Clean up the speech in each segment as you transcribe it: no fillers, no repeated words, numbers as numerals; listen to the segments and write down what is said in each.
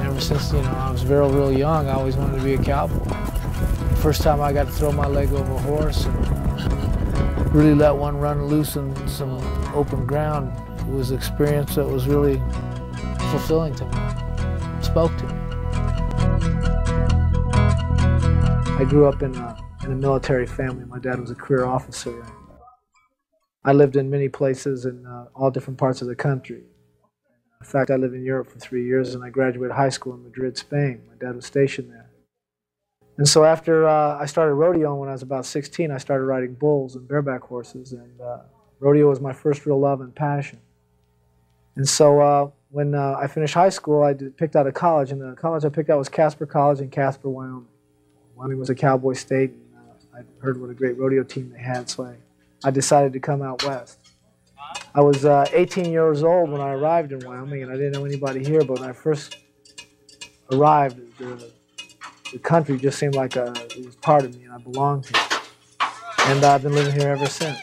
Ever since, I was real young, I always wanted to be a cowboy. The first time I got to throw my leg over a horse and really let one run loose in some open ground, it was an experience that was really fulfilling to me, spoke to me. I grew up in a military family. My dad was a career officer. I lived in many places in all different parts of the country. In fact, I lived in Europe for 3 years, and I graduated high school in Madrid, Spain. My dad was stationed there. And so after I started rodeoing when I was about 16, I started riding bulls and bareback horses, and rodeo was my first real love and passion. And so when I finished high school, I picked out a college, and the college I picked out was Casper College in Casper, Wyoming. Wyoming was a cowboy state, and I heard what a great rodeo team they had, so I decided to come out west. I was 18 years old when I arrived in Wyoming, and I didn't know anybody here, but when I first arrived, the country just seemed like it was part of me, and I belonged here. And I've been living here ever since.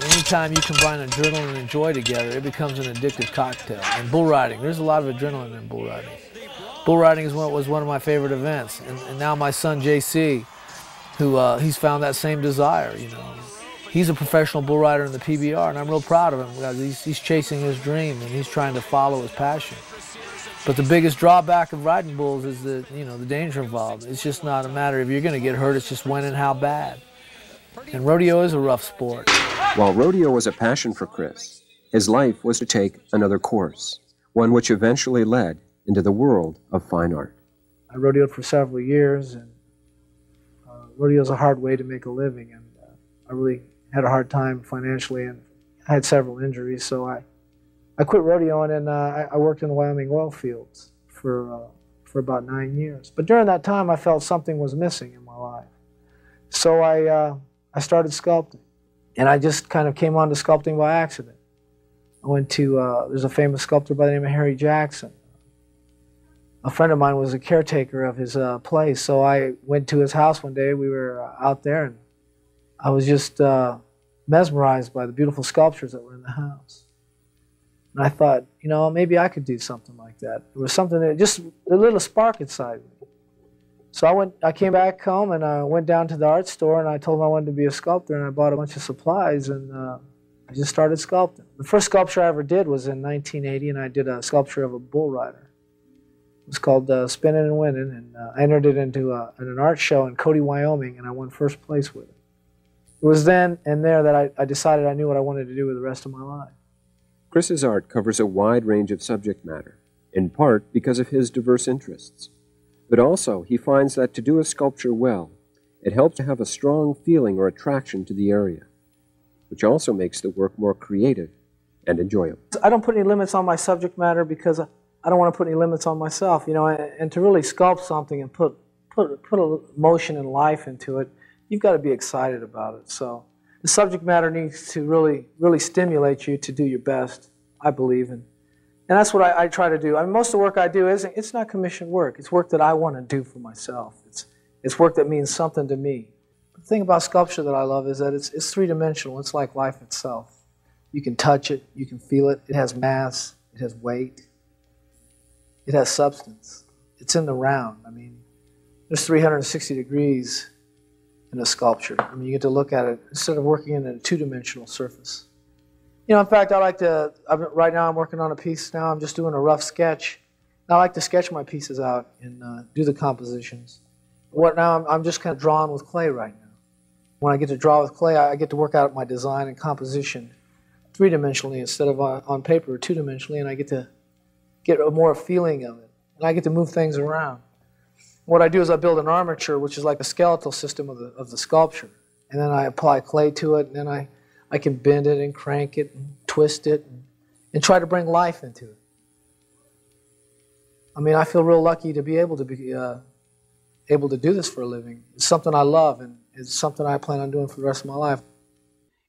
Anytime you combine adrenaline and joy together, it becomes an addictive cocktail. And bull riding, there's a lot of adrenaline in bull riding. Bull riding was one of my favorite events, and now my son JC, who he's found that same desire. He's a professional bull rider in the PBR, and I'm real proud of him because he's chasing his dream and he's trying to follow his passion. But the biggest drawback of riding bulls is the danger involved. It's just not a matter of you're going to get hurt, it's just when and how bad. And rodeo is a rough sport. While rodeo was a passion for Chris, his life was to take another course, one which eventually led into the world of fine art. I rodeoed for several years, and rodeo is a hard way to make a living, and I really had a hard time financially, and I had several injuries, so I quit rodeoing, and I worked in the Wyoming oil fields for about 9 years. But during that time, I felt something was missing in my life. So I started sculpting, and I just kind of came onto sculpting by accident. I went to, there's a famous sculptor by the name of Harry Jackson. A friend of mine was a caretaker of his place, so I went to his house one day. We were out there, and I was just mesmerized by the beautiful sculptures that were in the house. And I thought, maybe I could do something like that. It was something that just a little spark inside me. So I came back home, and I went down to the art store, and I told him I wanted to be a sculptor, and I bought a bunch of supplies, and I just started sculpting. The first sculpture I ever did was in 1980, and I did a sculpture of a bull rider. It was called Spinning and Winning, and I entered it into an art show in Cody, Wyoming, and I won first place with it. It was then and there that I decided I knew what I wanted to do with the rest of my life. Chris's art covers a wide range of subject matter, in part because of his diverse interests. But also, he finds that to do a sculpture well, it helps to have a strong feeling or attraction to the area, which also makes the work more creative and enjoyable. I don't put any limits on my subject matter because I don't want to put any limits on myself, and to really sculpt something and put a motion and life into it, you've got to be excited about it. So the subject matter needs to really stimulate you to do your best, I believe, and that's what I try to do. I mean, most of the work I do it's not commissioned work. It's work that I want to do for myself. It's work that means something to me. The thing about sculpture that I love is that it's three-dimensional. It's like life itself. You can touch it, you can feel it. It has mass, it has weight, it has substance. It's in the round. I mean, there's 360 degrees in a sculpture. I mean, you get to look at it instead of working in a two-dimensional surface. In fact, right now I'm working on a piece now. I'm just doing a rough sketch. I like to sketch my pieces out and do the compositions. Now I'm just kind of drawing with clay right now. When I get to draw with clay, I get to work out my design and composition three-dimensionally instead of on paper two-dimensionally, and I get to get a more feeling of it. And I get to move things around. What I do is I build an armature, which is like a skeletal system of the sculpture. And then I apply clay to it, and then I can bend it and crank it and twist it and try to bring life into it. I mean, I feel real lucky to be able to do this for a living. It's something I love, and it's something I plan on doing for the rest of my life.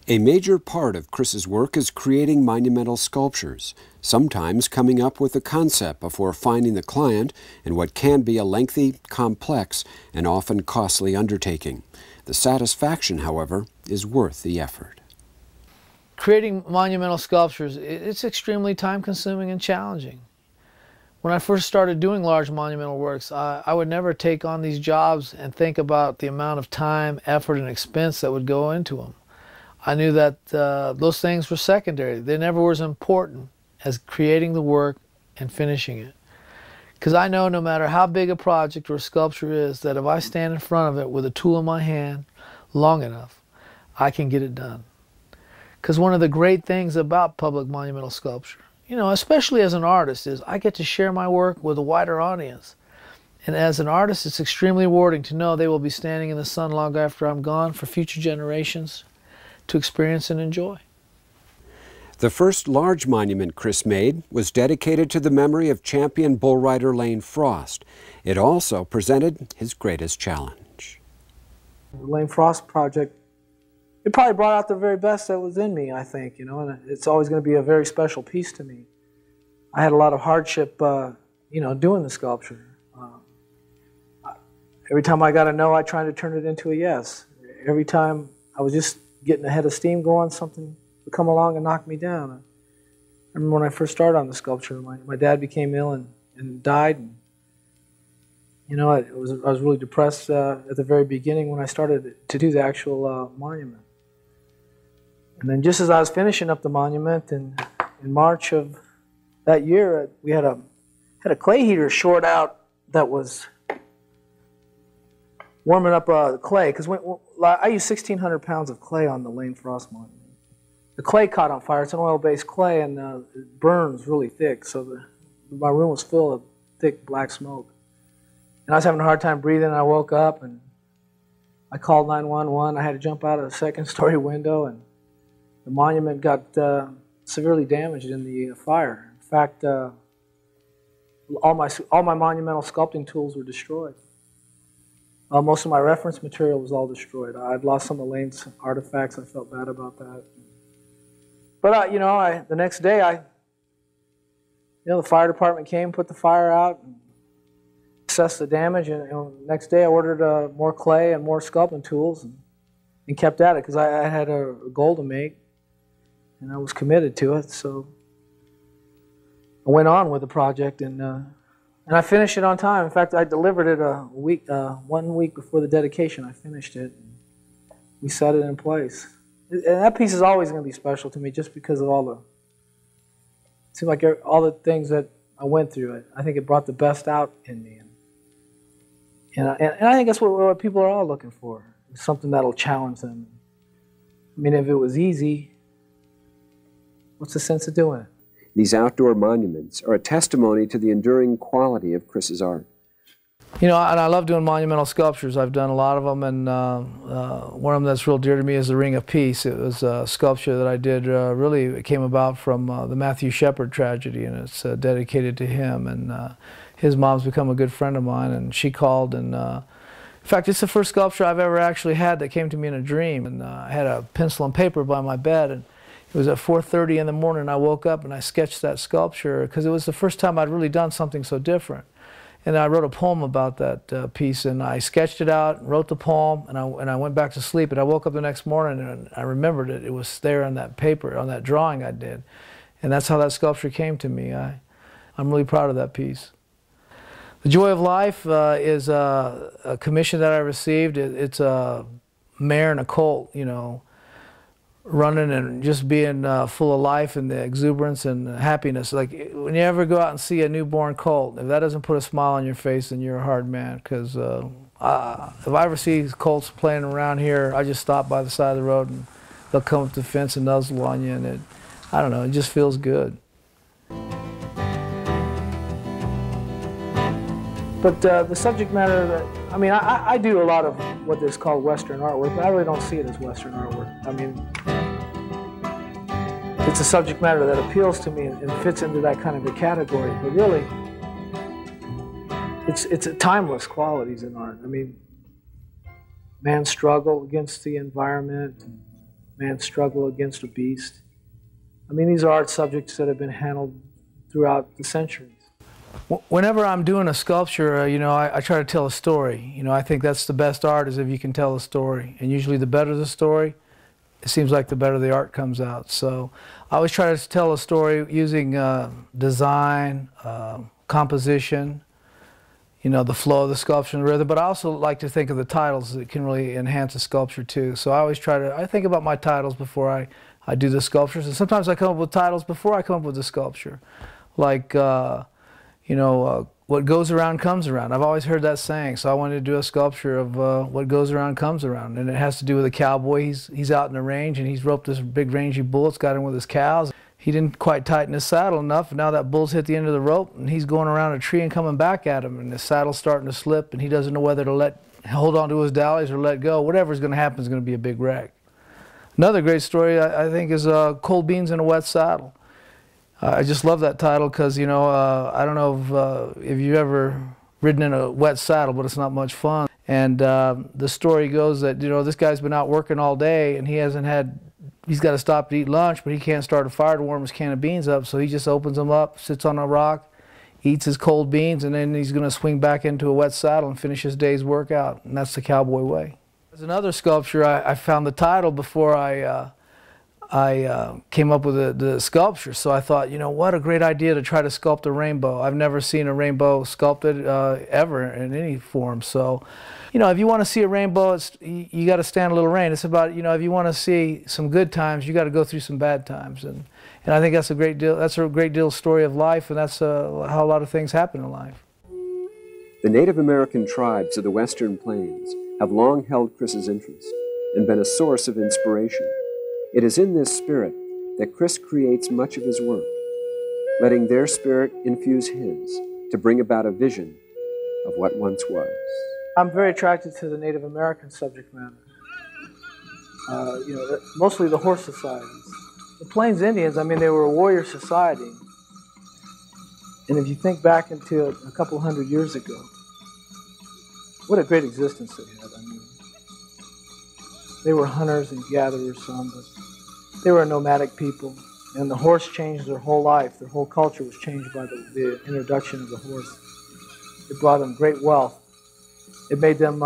A major part of Chris's work is creating monumental sculptures, sometimes coming up with a concept before finding the client in what can be a lengthy, complex, and often costly undertaking. The satisfaction, however, is worth the effort. Creating monumental sculptures, it's extremely time-consuming and challenging. When I first started doing large monumental works, I would never take on these jobs and think about the amount of time, effort, and expense that would go into them. I knew that those things were secondary. They never were as important as creating the work and finishing it. Because I know no matter how big a project or a sculpture is, that if I stand in front of it with a tool in my hand long enough, I can get it done. Because one of the great things about public monumental sculpture, you know, especially as an artist, is I get to share my work with a wider audience. And as an artist, it's extremely rewarding to know they will be standing in the sun long after I'm gone for future generations to experience and enjoy. The first large monument Chris made was dedicated to the memory of champion bull rider Lane Frost. It also presented his greatest challenge. The Lane Frost project, it probably brought out the very best that was in me, I think, you know, and it's always going to be a very special piece to me. I had a lot of hardship, you know, doing the sculpture. Every time I got a no, I tried to turn it into a yes. Every time I was just getting a head of steam going, something would come along and knock me down. I remember when I first started on the sculpture, my dad became ill and died. And, you know, I was really depressed at the very beginning when I started to do the actual monument. And then just as I was finishing up the monument in March of that year, we had a clay heater short out that was warming up the clay, because I used 1,600 pounds of clay on the Lane Frost monument. The clay caught on fire. It's an oil-based clay, and it burns really thick, so my room was full of thick black smoke. And I was having a hard time breathing, and I woke up, and I called 911. I had to jump out of a second-story window, and the monument got severely damaged in the fire. In fact, all my monumental sculpting tools were destroyed. Most of my reference material was all destroyed. I'd lost some of Lane's artifacts. I felt bad about that. But you know, the next day, the fire department came, put the fire out, and assessed the damage. And the next day, I ordered more clay and more sculpting tools, and kept at it because I had a goal to make, and I was committed to it. So I went on with the project, and I finished it on time. In fact, I delivered it 1 week before the dedication. I finished it. We set it in place. And that piece is always going to be special to me just because of it seemed like all the things that I went through. I think it brought the best out in me. And I think that's what people are all looking for, something that'll challenge them. I mean, if it was easy, what's the sense of doing it? These outdoor monuments are a testimony to the enduring quality of Chris's art. You know, and I love doing monumental sculptures. I've done a lot of them, and one of them that's real dear to me is the Ring of Peace. It was a sculpture that I did, really, it came about from the Matthew Shepard tragedy, and it's dedicated to him. And his mom's become a good friend of mine, and she called, and in fact, it's the first sculpture I've ever actually had that came to me in a dream. And I had a pencil and paper by my bed, and it was at 4:30 in the morning. I woke up and I sketched that sculpture because it was the first time I'd really done something so different. And I wrote a poem about that piece, and I sketched it out, wrote the poem, and I went back to sleep. And I woke up the next morning and I remembered it. It was there on that paper, on that drawing I did. And that's how that sculpture came to me. I'm really proud of that piece. The Joy of Life is a commission that I received. It's a mare and a colt, you know, running and just being full of life and the exuberance and happiness. Like when you ever go out and see a newborn colt, if that doesn't put a smile on your face, then you're a hard man. Because if I ever see colts playing around here, I just stop by the side of the road and they'll come up to the fence and nuzzle on you, and I don't know, it just feels good. But the subject matter that, I mean, I do a lot of what is called Western artwork, but I really don't see it as Western artwork. I mean, it's a subject matter that appeals to me and fits into that kind of a category, but really, it's timeless qualities in art. I mean, man's struggle against the environment, man's struggle against a beast. I mean, these are art subjects that have been handled throughout the centuries. Whenever I'm doing a sculpture, you know, I try to tell a story. You know, I think that's the best art, is if you can tell a story. And usually the better the story, it seems like the better the art comes out. So I always try to tell a story using design, composition, you know, the flow of the sculpture and the rhythm, but I also like to think of the titles that can really enhance a sculpture too. So I always I think about my titles before I do the sculptures, and sometimes I come up with titles before I come up with the sculpture. Like, you know, what goes around comes around. I've always heard that saying, so I wanted to do a sculpture of what goes around comes around, and it has to do with a cowboy. He's out in the range, and he's roped this big rangy bull. It's got him with his cows. He didn't quite tighten his saddle enough, and now that bull's hit the end of the rope, and he's going around a tree and coming back at him, and the saddle's starting to slip, and he doesn't know whether to hold on to his dallies or let go. Whatever's going to happen is going to be a big wreck. Another great story, I think, is Cold Beans in a Wet Saddle. I just love that title because, you know, I don't know if you've ever ridden in a wet saddle, but it's not much fun. And the story goes that, you know, this guy's been out working all day and he's got to stop to eat lunch, but he can't start a fire to warm his can of beans up, so he just opens them up, sits on a rock, eats his cold beans, and then he's going to swing back into a wet saddle and finish his day's workout. And that's the cowboy way. There's another sculpture. I found the title before I came up with the sculpture, so I thought, you know, what a great idea to try to sculpt a rainbow. I've never seen a rainbow sculpted ever in any form. So, you know, if you want to see a rainbow, you got to stand a little rain. It's about, you know, if you want to see some good times, you got to go through some bad times, and I think that's a great deal. That's a great deal story of life, and that's how a lot of things happen in life. The Native American tribes of the Western Plains have long held Chris's interest and been a source of inspiration. It is in this spirit that Chris creates much of his work, letting their spirit infuse his to bring about a vision of what once was. I'm very attracted to the Native American subject matter. You know, mostly the horse societies. The Plains Indians, I mean, they were a warrior society. And if you think back into a couple hundred years ago, what a great existence they had. I mean, they were hunters and gatherers, some, but they were a nomadic people. And the horse changed their whole life. Their whole culture was changed by the introduction of the horse. It brought them great wealth. It made them,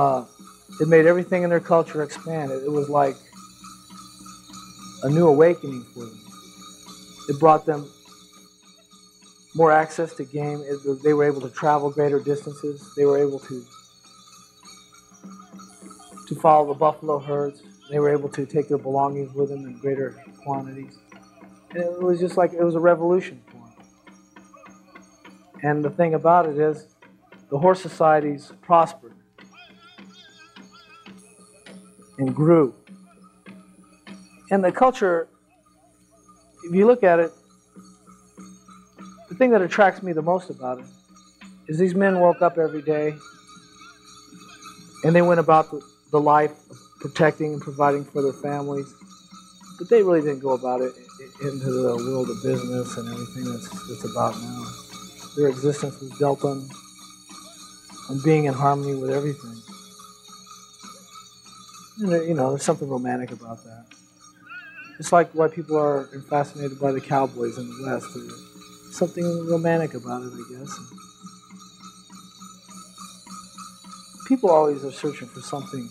it made everything in their culture expand. It was like a new awakening for them. It brought them more access to game. They were able to travel greater distances. They were able to follow the buffalo herds. They were able to take their belongings with them in greater quantities. And it was just like, it was a revolution for them. And the thing about it is, the horse societies prospered and grew. And the culture, if you look at it, the thing that attracts me the most about it is these men woke up every day and they went about the life of protecting and providing for their families, but they really didn't go about it into the world of business and everything that's about now. Their existence was built on being in harmony with everything. And you know, there's something romantic about that. It's like why people are fascinated by the cowboys in the West. There's something romantic about it, I guess. People always are searching for something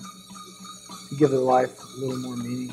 to give their life a little more meaning.